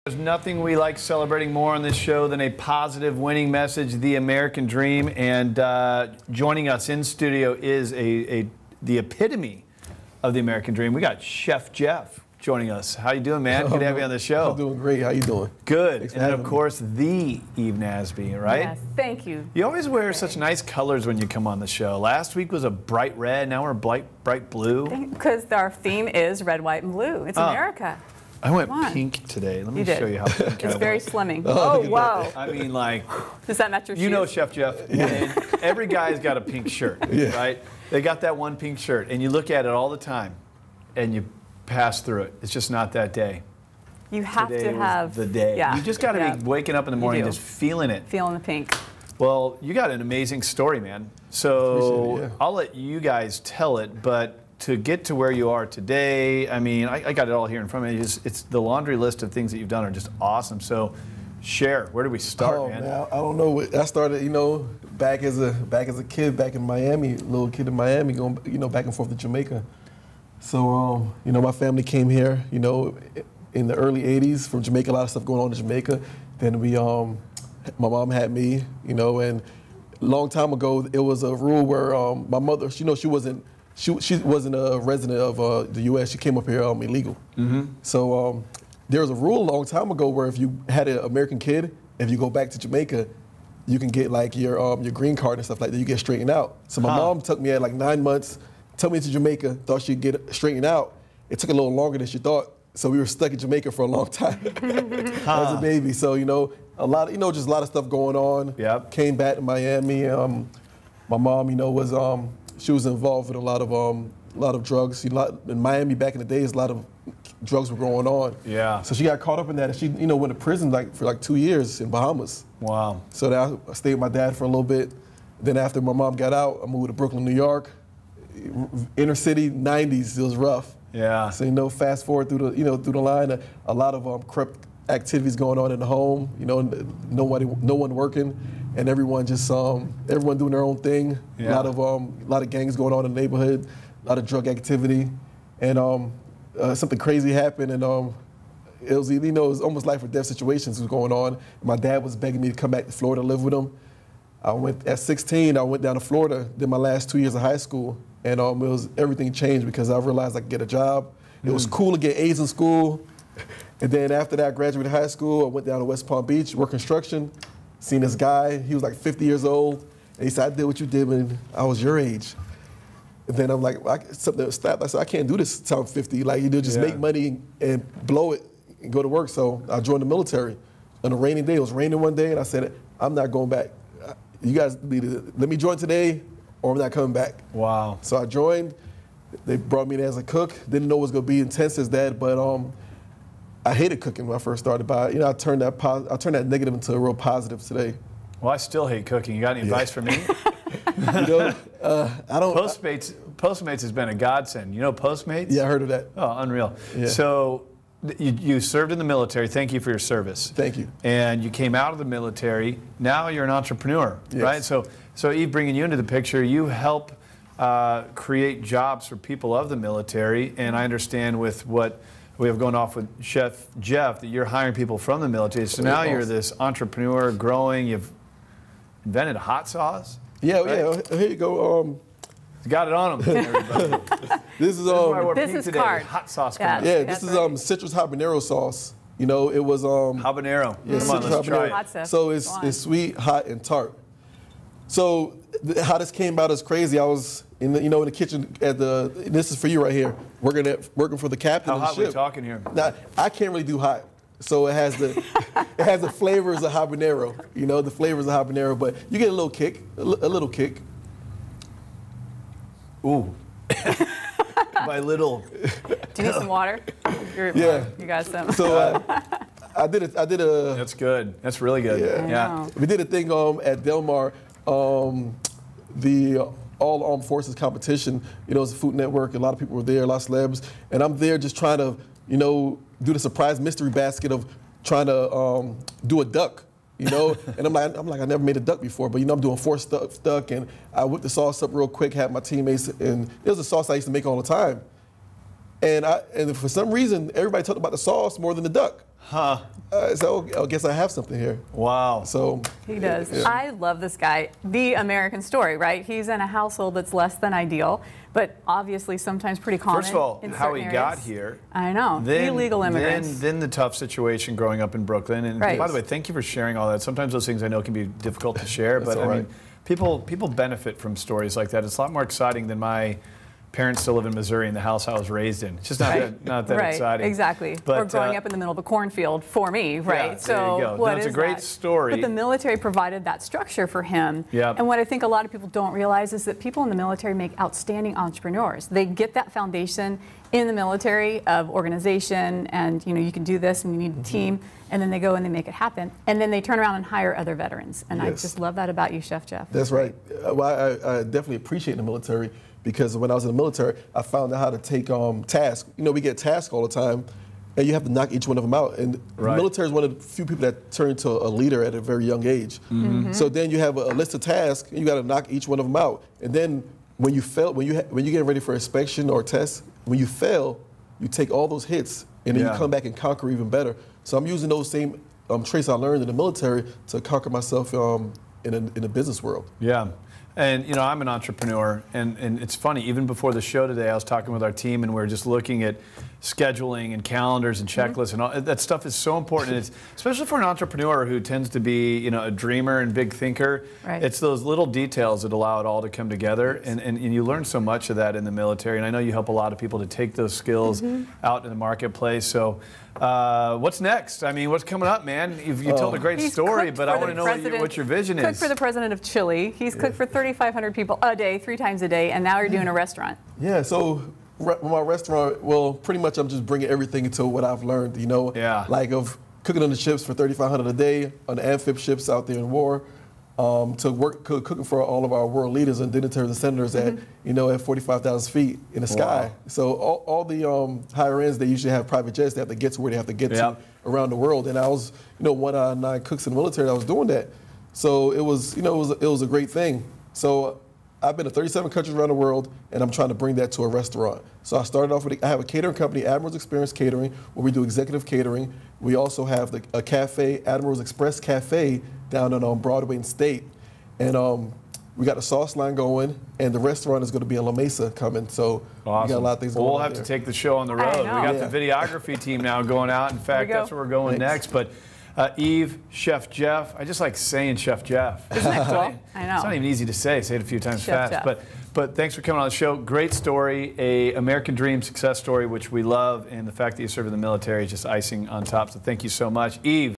There's nothing we like celebrating more on this show than a positive winning message, the American dream. And joining us in studio is the epitome of the American dream. We got Chef Geoff joining us. How you doing, man? Good to have you on the show. I'm doing great. How you doing? Good. And of course, the Eve NASBY, right? Yes, thank you. You always wear such nice colors when you come on the show. Last week was a bright red. Now we're bright blue. Because our theme is red, white, and blue. It's America. I went pink today. Let me show you how pink I It's very was. slimming. Oh, wow. I mean, like, does that match your shoes? You know, Chef Geoff, every guy's got a pink shirt, right? They got that one pink shirt, and you look at it all the time, and you pass through it. It's just not that day. You have Today to have the day. Yeah, you just got to be waking up in the morning just feeling it. Feeling the pink. Well, you got an amazing story, man. So I'll let you guys tell it, but to get to where you are today, I mean, I got it all here in front of me. It's the laundry list of things that you've done are just awesome. So share, where do we start, man? I don't know. I started, you know, back as a kid, back in Miami, little kid in Miami, going, you know, back and forth to Jamaica. So, you know, my family came here, you know, in the early 80s from Jamaica, a lot of stuff going on in Jamaica. Then we, my mom had me, you know, and a long time ago, it was a rule where my mother, you know, she wasn't a resident of the U.S. She came up here illegal. So there was a rule a long time ago where if you had an American kid, if you go back to Jamaica, you can get like your green card and stuff like that. You get straightened out. So my mom took me at like 9 months, took me to Jamaica, thought she'd get straightened out. It took a little longer than she thought. So we were stuck in Jamaica for a long time as a baby. So, you know, just a lot of stuff going on. Yep. Came back to Miami. My mom, you know, was she was involved with a lot of drugs. In Miami back in the days, a lot of drugs were going on. Yeah. So she got caught up in that, and she, you know, went to prison for 2 years in Bahamas. Wow. So I stayed with my dad for a little bit. Then after my mom got out, I moved to Brooklyn, New York. Inner city, 90s, it was rough. Yeah. So, you know, fast forward through the line, a lot of corrupt activities going on in the home. You know, no one working, and everyone just everyone doing their own thing. Yeah. A lot of gangs going on in the neighborhood, a lot of drug activity, and something crazy happened, and it was, you know, it was almost life or death situations was going on. My dad was begging me to come back to Florida to live with him. At 16, I went down to Florida, did my last 2 years of high school, and everything changed because I realized I could get a job. It was cool to get A's in school. And then after that, I graduated high school. I went down to West Palm Beach, work construction, seen this guy. He was like 50 years old. And he said, I did what you did when I was your age. And then I'm like, something stopped. I said, I can't do this until I'm 50. Like, you know, just make money and blow it and go to work. So I joined the military on a rainy day. It was raining one day, and I said, I'm not going back. You guys need to let me join today, or I'm not coming back. Wow. So I joined. They brought me in as a cook. Didn't know it was going to be intense as that, but I hated cooking when I first started. But you know, I turned that negative into a real positive today. Well, I still hate cooking. You got any advice for me? You know, I don't. Postmates has been a godsend. You know Postmates? Yeah, I heard of that. Oh, unreal. Yeah. So you served in the military. Thank you for your service. Thank you. And you came out of the military. Now you're an entrepreneur, right? So Eve, bringing you into the picture, you help create jobs for people of the military. And I understand with what we have going off with Chef Geoff that you're hiring people from the military. So now you're this entrepreneur growing. You've invented a hot sauce. Yeah, right? Here you go. Got it on them, everybody. This is business card. Hot sauce. Yeah, this is citrus habanero sauce. You know, it was habanero. Yeah, come on, let's try it. So it's sweet, hot, and tart. So how this came about is crazy. I was in the kitchen this is for you right here, working for the captain of the ship. How hot are we talking here? Now, I can't really do hot. So it has the flavors of habanero, you know, the flavors of habanero, but you get a little kick, a little kick. Ooh. By little. Do you need some water? Yeah. You got some. So I did a. That's good. That's really good. Yeah. We did a thing at Del Mar, the All Armed Forces competition. You know, it's a Food Network. A lot of people were there, a lot of celebs, and I'm there just trying to, you know, do the surprise mystery basket of trying to do a duck. You know, and I'm like, I never made a duck before, but you know, I'm doing 4 duck, and I whipped the sauce up real quick, had my teammates, and it was a sauce I used to make all the time. And for some reason, everybody talked about the sauce more than the duck. Huh. So I guess I have something here. Wow. So He does. Yeah. I love this guy. The American story, right? He's in a household that's less than ideal, but obviously sometimes pretty common. First of all, in how certain he areas. got here. I know. Illegal immigrants. Then the tough situation growing up in Brooklyn. And Right. by the way, thank you for sharing all that. Sometimes those things I know can be difficult to share, but all I right. mean, people benefit from stories like that. It's a lot more exciting than my parents still live in Missouri in the house I was raised in. It's just not that right, exciting. exactly. But, or growing up in the middle of a cornfield for me, right? Yeah, so there you go. what No, it's is a great that? story. But the military provided that structure for him. Yep. And what I think a lot of people don't realize is that people in the military make outstanding entrepreneurs. They get that foundation in the military of organization, and you can do this, and you need a team, and then they go and they make it happen, and then they turn around and hire other veterans. And I Yes. just love that about you, Chef Geoff. That's right. Well, I definitely appreciate the military because when I was in the military, I found out how to take tasks. We get tasks all the time, and you have to knock each one of them out. And Right. the military is one of the few people that turn into a leader at a very young age. So then you have a list of tasks, and you got to knock each one of them out. And then when you fail, when you get ready for inspection or test, when you fail, you take all those hits, and then Yeah. you come back and conquer even better. So I'm using those same traits I learned in the military to conquer myself in the business world. Yeah. And, I'm an entrepreneur, and it's funny, even before the show today, I was talking with our team, and we were just looking at scheduling and calendars and checklists, and all that stuff is so important. And it's, especially for an entrepreneur who tends to be, a dreamer and big thinker. Right. It's those little details that allow it all to come together, and you learn so much of that in the military. And I know you help a lot of people to take those skills out in the marketplace. So what's next? I mean, what's coming up, man? You told a great He's story, cooked but for I want the to know president- what your vision Cooked is. for the president of Chile. He's cooked for 3,500 people a day, 3 times a day, and now you're doing a restaurant. Yeah, so with my restaurant, well, pretty much I'm just bringing everything into what I've learned, Yeah. like of cooking on the ships for 3,500 a day, on the amphib ships out there in war, to cooking for all of our world leaders and dignitaries and senators at 45,000 feet in the sky. So all the higher ends, they usually have private jets. They have to get to where they have to get to around the world. And I was, one out of 9 cooks in the military that was doing that. So it was, it was a great thing. So I've been to 37 countries around the world, and I'm trying to bring that to a restaurant. So I started off with, I have a catering company, Admiral's Experience Catering, where we do executive catering. We also have a cafe, Admiral's Express Cafe, down on Broadway and State. And we got a sauce line going, and the restaurant is going to be in La Mesa coming. So Awesome. we got a lot of things going on. We'll have to take the show on the road. We know. got Yeah. the videography team now going out. In fact, go. that's where we're going Thanks. next. But Eve, Chef Geoff, I just like saying Chef Geoff. Isn't that cool? I know. It's not even easy to say. Say it a few times Chef fast. Geoff. But thanks for coming on the show. Great story, a American dream success story, which we love, and the fact that you serve in the military is just icing on top. So thank you so much, Eve.